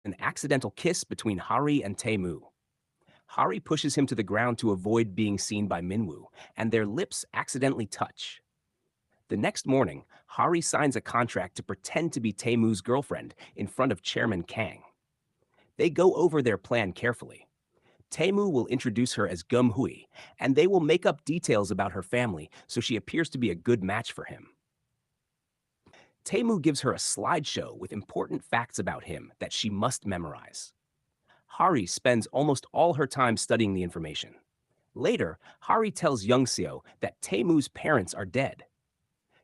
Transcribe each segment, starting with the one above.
An accidental kiss between Hari and Taemu. Hari pushes him to the ground to avoid being seen by Minwoo, and their lips accidentally touch. The next morning, Hari signs a contract to pretend to be Taemu's girlfriend in front of Chairman Kang. They go over their plan carefully. Taemu will introduce her as Gum Hui, and they will make up details about her family so she appears to be a good match for him. Taemu gives her a slideshow with important facts about him that she must memorize. Hari spends almost all her time studying the information. Later, Hari tells Youngseo that Taemu's parents are dead.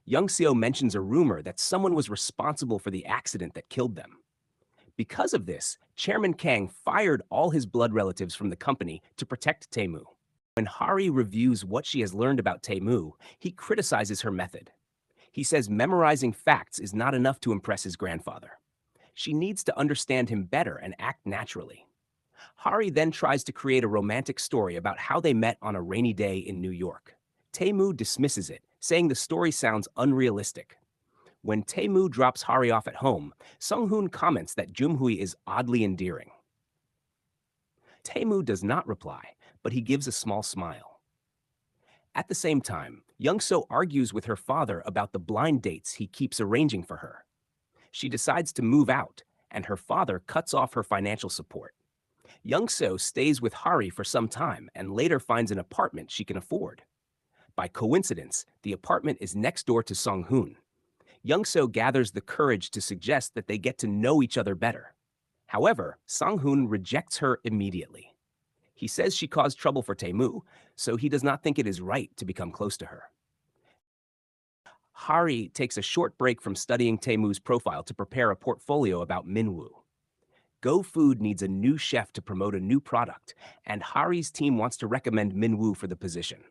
Youngseo mentions a rumor that someone was responsible for the accident that killed them. Because of this, Chairman Kang fired all his blood relatives from the company to protect Taemu. When Hari reviews what she has learned about Taemu, he criticizes her method. He says memorizing facts is not enough to impress his grandfather. She needs to understand him better and act naturally. Hari then tries to create a romantic story about how they met on a rainy day in New York. Taemu dismisses it, saying the story sounds unrealistic. When Taemu drops Hari off at home, Sung-hoon comments that Jumhui is oddly endearing. Taemu does not reply, but he gives a small smile. At the same time, Youngseo argues with her father about the blind dates he keeps arranging for her. She decides to move out, and her father cuts off her financial support. Youngseo stays with Hari for some time and later finds an apartment she can afford. By coincidence, the apartment is next door to Sung-hoon. Youngseo gathers the courage to suggest that they get to know each other better. However, Sung-hoon rejects her immediately. He says she caused trouble for Taemu, so he does not think it is right to become close to her. Hari takes a short break from studying Taemu's profile to prepare a portfolio about Minwoo. Go Food needs a new chef to promote a new product, and Hari's team wants to recommend Minwoo for the position.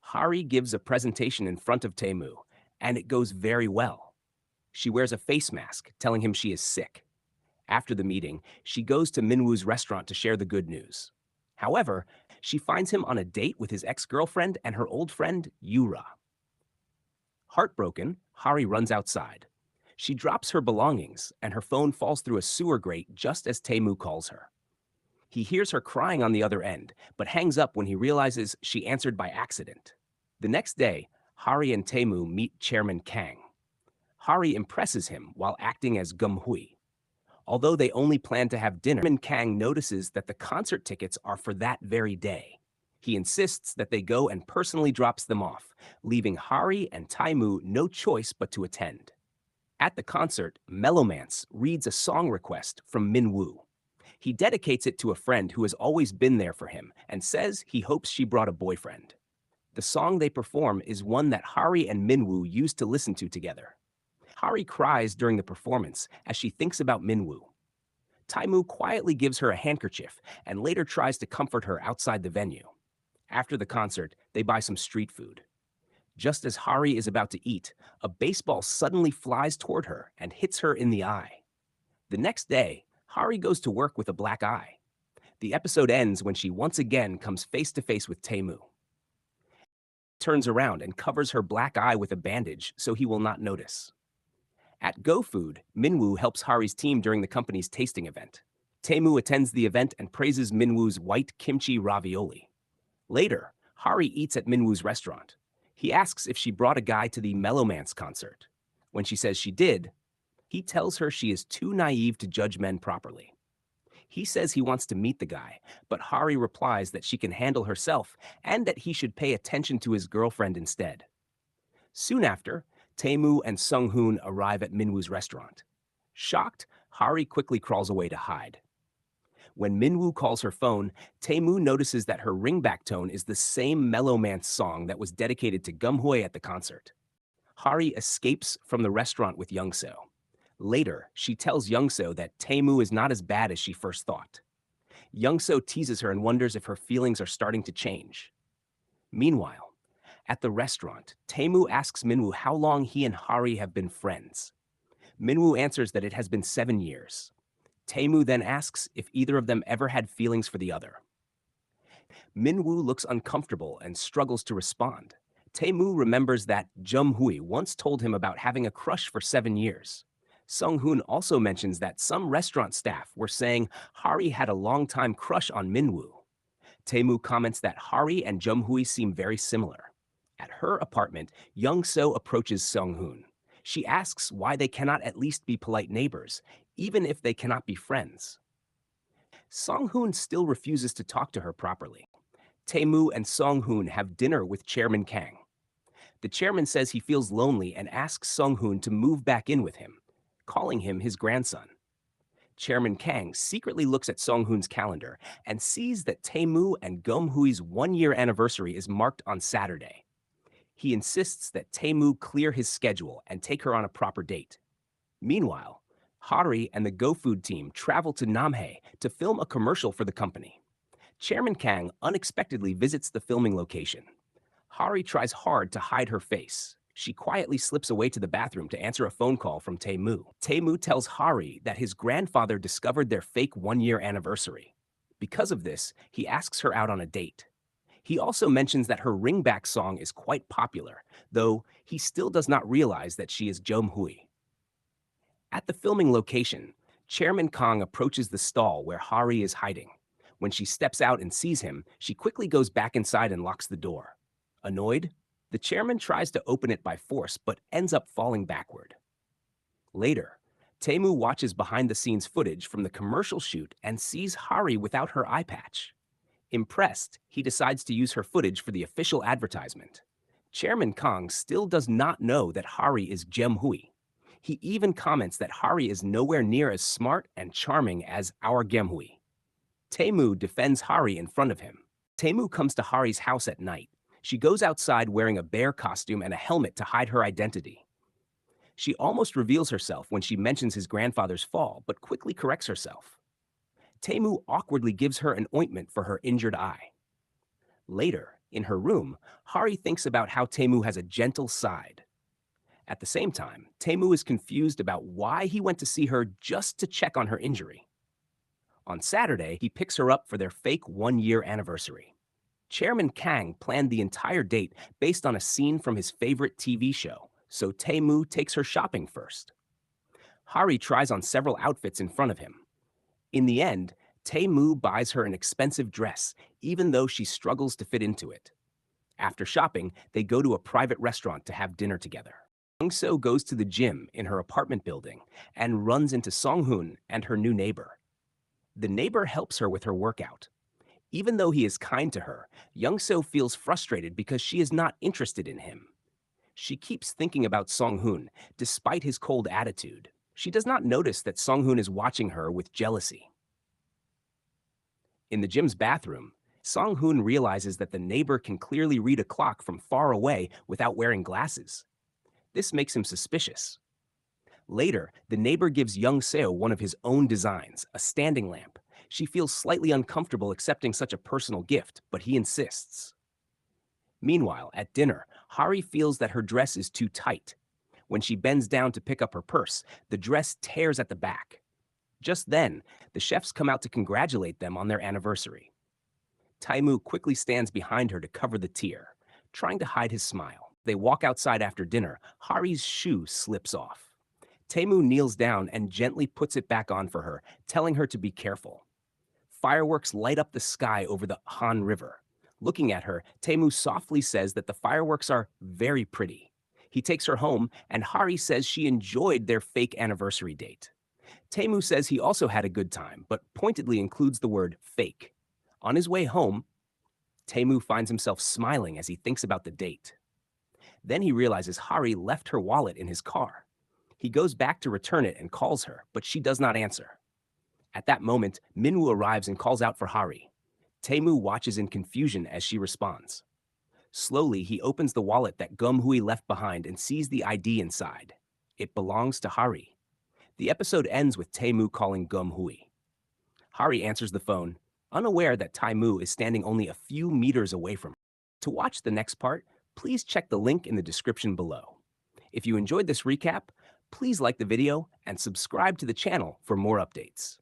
Hari gives a presentation in front of Taemu, and it goes very well. She wears a face mask, telling him she is sick. After the meeting, she goes to Minwoo's restaurant to share the good news. However, she finds him on a date with his ex-girlfriend and her old friend, Yura. Heartbroken, Hari runs outside. She drops her belongings, and her phone falls through a sewer grate just as Taemu calls her. He hears her crying on the other end, but hangs up when he realizes she answered by accident. The next day, Hari and Taemu meet Chairman Kang. Hari impresses him while acting as Gum Hui. Although they only plan to have dinner, Chairman Kang notices that the concert tickets are for that very day. He insists that they go and personally drops them off, leaving Hari and Taemu no choice but to attend. At the concert, Mellowmance reads a song request from Minwoo. He dedicates it to a friend who has always been there for him and says he hopes she brought a boyfriend. The song they perform is one that Hari and Minwoo used to listen to together. Hari cries during the performance as she thinks about Minwoo. Taemu quietly gives her a handkerchief and later tries to comfort her outside the venue. After the concert, they buy some street food. Just as Hari is about to eat, a baseball suddenly flies toward her and hits her in the eye. The next day, Hari goes to work with a black eye. The episode ends when she once again comes face to face with Taemu. Turns around and covers her black eye with a bandage so he will not notice. At Go Food, Minwoo helps Hari's team during the company's tasting event. Taemu attends the event and praises Minwoo's white kimchi ravioli. Later, Hari eats at Minwoo's restaurant. He asks if she brought a guy to the Mellowmance concert. When she says she did, he tells her she is too naive to judge men properly. He says he wants to meet the guy, but Hari replies that she can handle herself and that he should pay attention to his girlfriend instead. Soon after, Taemu and Sung-hoon arrive at Minwoo's restaurant. Shocked, Hari quickly crawls away to hide. When Minwoo calls her phone, Taemu notices that her ringback tone is the same Mellowmance song that was dedicated to Gumhoe at the concert. Hari escapes from the restaurant with Youngseo. Later, she tells Youngseo that Taemu is not as bad as she first thought. Youngseo teases her and wonders if her feelings are starting to change. Meanwhile, at the restaurant, Taemu asks Minwoo how long he and Hari have been friends. Minwoo answers that it has been 7 years. Taemu then asks if either of them ever had feelings for the other. Minwoo looks uncomfortable and struggles to respond. Taemu remembers that Jumhui once told him about having a crush for 7 years. Sung-hoon also mentions that some restaurant staff were saying Hari had a long-time crush on Minwoo. Tae-moo comments that Hari and Jung-hui seem very similar. At her apartment, Young-so approaches Sung-hoon. She asks why they cannot at least be polite neighbors, even if they cannot be friends. Sung-hoon still refuses to talk to her properly. Tae-moo and Sung-hoon have dinner with Chairman Kang. The chairman says he feels lonely and asks Sung-hoon to move back in with him, calling him his grandson. Chairman Kang secretly looks at Sung-hoon's calendar and sees that Tae-moo and Gum-hui's one-year anniversary is marked on Saturday. He insists that Tae-moo clear his schedule and take her on a proper date. Meanwhile, Hari and the GoFood team travel to Namhae to film a commercial for the company. Chairman Kang unexpectedly visits the filming location. Hari tries hard to hide her face. She quietly slips away to the bathroom to answer a phone call from Tae-moo. Tae-moo tells Hari that his grandfather discovered their fake one-year anniversary. Because of this, he asks her out on a date. He also mentions that her ringback song is quite popular, though he still does not realize that she is Jung-hui. At the filming location, Chairman Kang approaches the stall where Hari is hiding. When she steps out and sees him, she quickly goes back inside and locks the door. Annoyed, the chairman tries to open it by force but ends up falling backward. Later, Tae-moo watches behind-the-scenes footage from the commercial shoot and sees Hari without her eye patch. Impressed, he decides to use her footage for the official advertisement. Chairman Kang still does not know that Hari is Gem-hui. He even comments that Hari is nowhere near as smart and charming as our Gem-hui. Tae-moo defends Hari in front of him. Tae-moo comes to Hari's house at night. She goes outside wearing a bear costume and a helmet to hide her identity. She almost reveals herself when she mentions his grandfather's fall, but quickly corrects herself. Tae-moo awkwardly gives her an ointment for her injured eye. Later, in her room, Hari thinks about how Tae-moo has a gentle side. At the same time, Tae-moo is confused about why he went to see her just to check on her injury. On Saturday, he picks her up for their fake one-year anniversary. Chairman Kang planned the entire date based on a scene from his favorite TV show, so Tae-moo takes her shopping first. Hari tries on several outfits in front of him. In the end, Tae-moo buys her an expensive dress, even though she struggles to fit into it. After shopping, they go to a private restaurant to have dinner together. Jung-so goes to the gym in her apartment building and runs into Sung-hoon and her new neighbor. The neighbor helps her with her workout. Even though he is kind to her, Young-so feels frustrated because she is not interested in him. She keeps thinking about Sung-hoon, despite his cold attitude. She does not notice that Sung-hoon is watching her with jealousy. In the gym's bathroom, Sung-hoon realizes that the neighbor can clearly read a clock from far away without wearing glasses. This makes him suspicious. Later, the neighbor gives Young-seo one of his own designs, a standing lamp. She feels slightly uncomfortable accepting such a personal gift, but he insists. Meanwhile, at dinner, Hari feels that her dress is too tight. When she bends down to pick up her purse, the dress tears at the back. Just then, the chefs come out to congratulate them on their anniversary. Tae-moo quickly stands behind her to cover the tear, trying to hide his smile. They walk outside after dinner. Hari's shoe slips off. Tae-moo kneels down and gently puts it back on for her, telling her to be careful. Fireworks light up the sky over the Han River. Looking at her, Tae-moo softly says that the fireworks are very pretty. He takes her home, and Hari says she enjoyed their fake anniversary date. Tae-moo says he also had a good time, but pointedly includes the word fake. On his way home, Tae-moo finds himself smiling as he thinks about the date. Then he realizes Hari left her wallet in his car. He goes back to return it and calls her, but she does not answer. At that moment, Minwoo arrives and calls out for Hari. Tae-moo watches in confusion as she responds. Slowly, he opens the wallet that Gum-hui left behind and sees the ID inside. It belongs to Hari. The episode ends with Tae-moo calling Gum-hui. Hari answers the phone, unaware that Tae-moo is standing only a few meters away from her. To watch the next part, please check the link in the description below. If you enjoyed this recap, please like the video and subscribe to the channel for more updates.